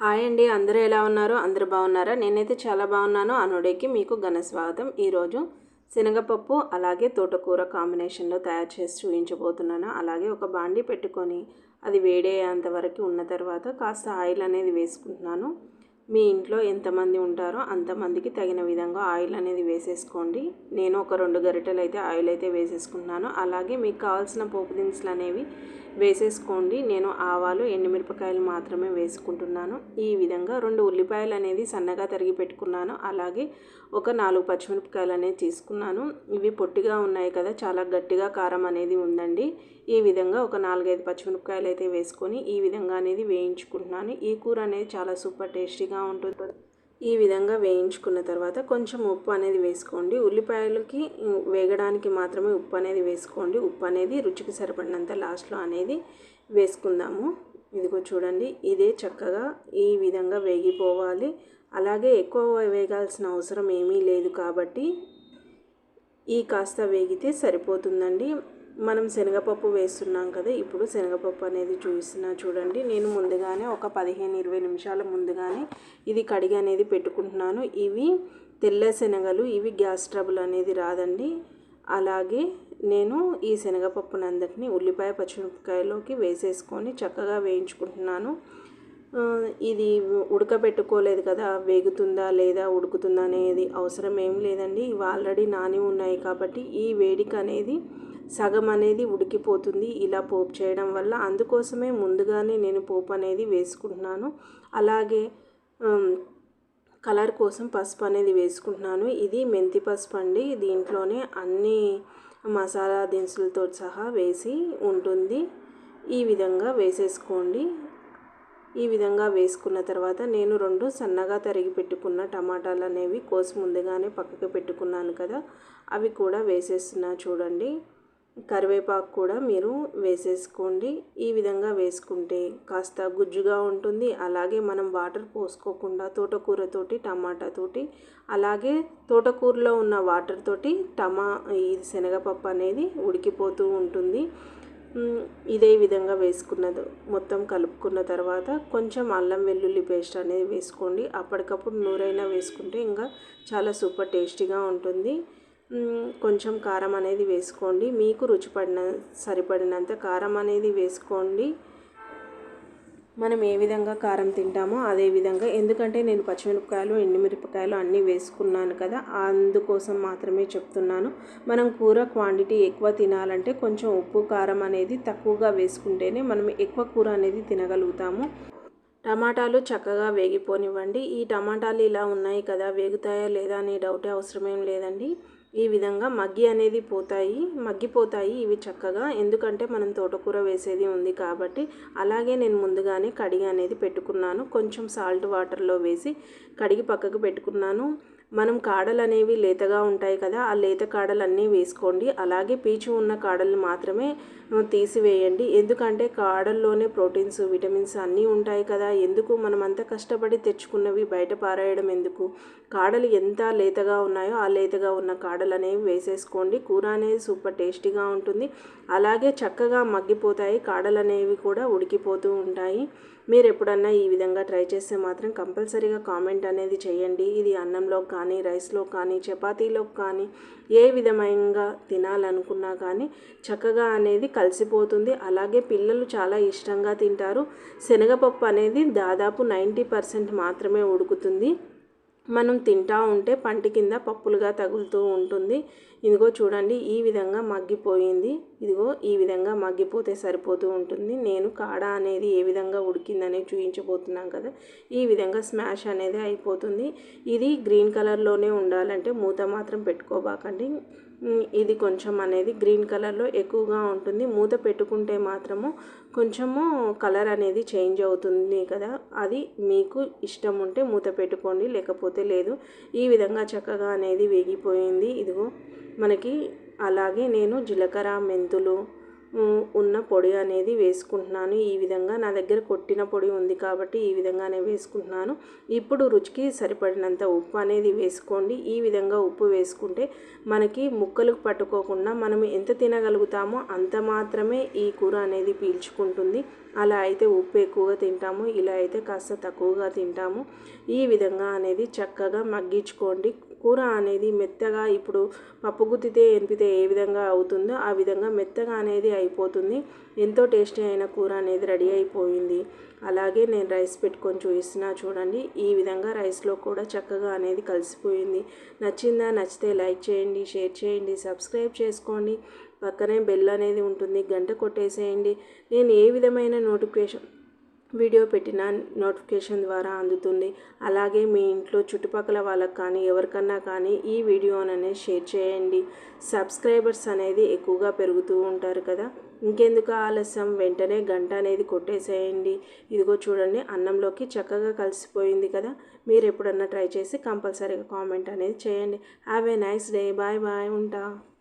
Hi అండి, అందరూ ఎలా ఉన్నారు? అందరూ బాగున్నారా? నేనైతే చాలా బాగున్నాను. అనుడేకి మీకు ఘన స్వాగతం. ఈరోజు శనగపప్పు అలాగే తోటకూర కాంబినేషన్లో తయారు చేసి చూపించబోతున్నాను. అలాగే ఒక బాండీ పెట్టుకొని అది వేడయ్యేంత వరకు ఉన్న తర్వాత కాస్త ఆయిల్ అనేది వేసుకుంటున్నాను. మీ ఇంట్లో ఎంతమంది ఉంటారో అంతమందికి తగిన విధంగా ఆయిల్ అనేది వేసేసుకోండి. నేను ఒక 2 గరిటెలు అయితే ఆయిల్ అయితే వేసేసుకుంటున్నాను. అలాగే మీకు కావాల్సిన పోపు దినుసులు అనేవి వేసేసుకోండి. నేను ఆవాలు, ఎండుమిరపకాయలు మాత్రమే వేసుకుంటున్నాను. ఈ విధంగా 2 ఉల్లిపాయలు అనేది సన్నగా తరిగి పెట్టుకున్నాను. అలాగే ఒక 4 పచ్చిమిరపకాయలు అనేది తీసుకున్నాను. ఇవి పొట్టిగా ఉన్నాయి కదా, చాలా గట్టిగా కారం అనేది ఉందండి. ఈ విధంగా ఒక 4-5 పచ్చిమిరపకాయలు అయితే వేసుకొని ఈ విధంగా అనేది వేయించుకుంటున్నాను. ఈ కూర అనేది చాలా సూపర్ టేస్టీగా ఉంటుంది. ఈ విధంగా వేయించుకున్న తర్వాత కొంచెం ఉప్పు అనేది వేసుకోండి. ఉల్లిపాయలకి వేగడానికి మాత్రమే ఉప్పు అనేది వేసుకోండి. ఉప్పు అనేది రుచికి సరిపడినంత లాస్ట్లో అనేది వేసుకుందాము. ఇదిగో చూడండి, ఇదే చక్కగా ఈ విధంగా వేగిపోవాలి. అలాగే ఎక్కువ వేగాల్సిన అవసరం ఏమీ లేదు కాబట్టి ఈ కాస్త వేగితే సరిపోతుందండి. మనం శనగపప్పు వేస్తున్నాం కదా, ఇప్పుడు శనగపప్పు అనేది చూపిస్తున్నా చూడండి. నేను ముందుగానే ఒక 15-20 నిమిషాల ముందుగానే ఇది కడిగి అనేది పెట్టుకుంటున్నాను. ఇవి తెల్ల శనగలు, ఇవి గ్యాస్ ట్రబుల్ అనేది రాదండి. అలాగే నేను ఈ శనగపప్పునందరినీ ఉల్లిపాయ పచ్చిమిరపకాయలోకి వేసేసుకొని చక్కగా వేయించుకుంటున్నాను. ఇది ఉడకబెట్టుకోలేదు కదా, వేగుతుందా లేదా ఉడుకుతుందా అనేది అవసరం ఏం లేదండి. ఇవి ఆల్రెడీ నాని ఉన్నాయి కాబట్టి ఈ వేడిక అనేది సగం అనేది ఉడికిపోతుంది ఇలా పోపు చేయడం వల్ల. అందుకోసమే ముందుగానే నేను పోపు అనేది వేసుకుంటున్నాను. అలాగే కలర్ కోసం పసుపు అనేది వేసుకుంటున్నాను. ఇది మెంతి పసుపు అండి. దీంట్లోనే అన్ని మసాలా దినుసులతో సహా వేసి ఉంటుంది. ఈ విధంగా వేసేసుకోండి. ఈ విధంగా వేసుకున్న తర్వాత నేను 2 సన్నగా తరిగి పెట్టుకున్న టమాటాలు అనేవి కోసి ముందుగానే పక్కకు పెట్టుకున్నాను కదా, అవి కూడా వేసేస్తున్నా చూడండి. కరివేపాకు కూడా మీరు వేసేసుకోండి. ఈ విధంగా వేసుకుంటే కాస్త గుజ్జుగా ఉంటుంది. అలాగే మనం వాటర్ పోసుకోకుండా తోటకూరతోటి, టమాటాతోటి, అలాగే తోటకూరలో ఉన్న వాటర్ తోటి ఈ శనగపప్పు అనేది ఉడికిపోతూ ఉంటుంది. ఇదే విధంగా వేసుకున్నది మొత్తం కలుపుకున్న తర్వాత కొంచెం అల్లం వెల్లుల్లి పేస్ట్ అనేది వేసుకోండి. అప్పటికప్పుడు నూరైనా వేసుకుంటే ఇంకా చాలా సూపర్ టేస్టీగా ఉంటుంది. కొంచెం కారం అనేది వేసుకోండి. మీకు సరిపడినంత కారం అనేది వేసుకోండి. మనం ఏ విధంగా కారం తింటామో అదే విధంగా, ఎందుకంటే నేను పచ్చిమిరపకాయలు, ఎండుమిరపకాయలు అన్నీ వేసుకున్నాను కదా, అందుకోసం మాత్రమే చెప్తున్నాను. మనం కూర క్వాంటిటీ ఎక్కువ తినాలంటే కొంచెం ఉప్పు కారం అనేది తక్కువగా వేసుకుంటేనే మనం ఎక్కువ కూర అనేది తినగలుగుతాము. టమాటాలు చక్కగా వేగిపోనివ్వండి. ఈ టమాటాలు ఇలా ఉన్నాయి కదా, వేగుతాయా లేదా అనే డౌటే అవసరమేం లేదండి. ఈ విధంగా మగ్గిపోతాయి ఇవి చక్కగా, ఎందుకంటే మనం తోటకూర వేసేది ఉంది కాబట్టి. అలాగే నేను ముందుగానే కడిగి అనేది పెట్టుకున్నాను. కొంచెం సాల్ట్ వాటర్లో వేసి కడిగి పక్కకు పెట్టుకున్నాను. మనం కాడలు అనేవి లేతగా ఉంటాయి కదా, ఆ లేత కాడలన్నీ వేసుకోండి. అలాగే పీచు ఉన్న కాడలు మాత్రమే తీసివేయండి. ఎందుకంటే కాడల్లోనే ప్రోటీన్స్, విటమిన్స్ అన్నీ ఉంటాయి కదా. ఎందుకు మనం అంత కష్టపడి తెచ్చుకున్నవి బయట పారేయడం ఎందుకు? కాడలు ఎంత లేతగా ఉన్నాయో ఆ లేతగా ఉన్న కాడలు అనేవి వేసేసుకోండి. కూర అనేది సూపర్ టేస్టీగా ఉంటుంది. అలాగే చక్కగా మగ్గిపోతాయి, కాడలు అనేవి కూడా ఉడికిపోతూ ఉంటాయి. మీరు ఎప్పుడన్నా ఈ విధంగా ట్రై చేస్తే మాత్రం కంపల్సరీగా కామెంట్ అనేది చేయండి. ఇది అన్నంలో కానీ, రైస్లో కానీ, చపాతీలో కానీ, ఏ విధంగా తినాలనుకున్నా కానీ చక్కగా అనేది కలిసిపోతుంది. అలాగే పిల్లలు చాలా ఇష్టంగా తింటారు. శనగపప్పు అనేది దాదాపు 90% మాత్రమే ఉడుకుతుంది. మనం తింటూ ఉంటే పంటి కింద పప్పులుగా తగులుతూ ఉంటుంది. ఇదిగో చూడండి, ఈ విధంగా మగ్గిపోయింది. ఇదిగో ఈ విధంగా మగ్గిపోతే సరిపోతూ ఉంటుంది. నేను కాడ అనేది ఏ విధంగా ఉడికిందనేది చూపించబోతున్నాను కదా, ఈ విధంగా స్మాష్ అనేది అయిపోతుంది. ఇది గ్రీన్ కలర్లోనే ఉండాలంటే మూత మాత్రం పెట్టుకోబాకండి. ఇది కొంచెం అనేది గ్రీన్ కలర్లో ఎక్కువగా ఉంటుంది. మూత పెట్టుకుంటే మాత్రము కొంచెము కలర్ అనేది చేంజ్ అవుతుంది కదా, అది మీకు ఇష్టం ఉంటే మూత పెట్టుకోండి, లేకపోతే లేదు. ఈ విధంగా చక్కగా అనేది వేగిపోయింది. ఇదిగో మనకి అలాగే నేను జీలకర్ర, మెంతులు, ఉన్న పొడి అనేది వేసుకుంటున్నాను. ఈ విధంగా నా దగ్గర కొట్టిన పొడి ఉంది కాబట్టి ఈ విధంగానే వేసుకుంటున్నాను. ఇప్పుడు రుచికి సరిపడినంత ఉప్పు అనేది వేసుకోండి. ఈ విధంగా ఉప్పు వేసుకుంటే మనకి ముక్కలకు పట్టుకోకుండా మనం ఎంత తినగలుగుతామో అంత మాత్రమే ఈ కూర అనేది పీల్చుకుంటుంది. అలా అయితే ఉప్పు ఎక్కువగా తింటాము, ఇలా అయితే కాస్త తక్కువగా తింటాము. ఈ విధంగా అనేది చక్కగా మగ్గించుకోండి. కూర అనేది మెత్తగా ఇప్పుడు పప్పు గుత్తితే ఎనిపితే ఏ విధంగా అవుతుందో ఆ విధంగా మెత్తగా అనేది అయిపోతుంది. ఎంతో టేస్టీ అయిన కూర అనేది రెడీ అయిపోయింది. అలాగే నేను రైస్ పెట్టుకొని చూపిస్తున్నా చూడండి. ఈ విధంగా రైస్లో కూడా చక్కగా అనేది కలిసిపోయింది. నచ్చిందా? నచ్చితే లైక్ చేయండి, షేర్ చేయండి, సబ్స్క్రైబ్ చేసుకోండి. పక్కనే బెల్ అనేది ఉంటుంది, గంట కొట్టేసేయండి. నేను ఏ విధమైన వీడియో పెట్టినా నోటిఫికేషన్ ద్వారా అందుతుంది. అలాగే మీ ఇంట్లో చుట్టుపక్కల వాళ్ళకి కానీ ఎవరికన్నా కానీ ఈ వీడియోననే షేర్ చేయండి. సబ్స్క్రైబర్స్ అనేది ఎక్కువగా పెరుగుతూ ఉంటారు కదా. ఇంకెందుకు ఆలస్యం, వెంటనే గంట అనేది కొట్టేసేయండి. ఇదిగో చూడండి, అన్నంలోకి చక్కగా కలిసిపోయింది కదా. మీరు ఎప్పుడన్నా ట్రై చేసి కంపల్సరీగా కామెంట్ అనేది చేయండి. Have a nice day. Bye bye. ఉంటా.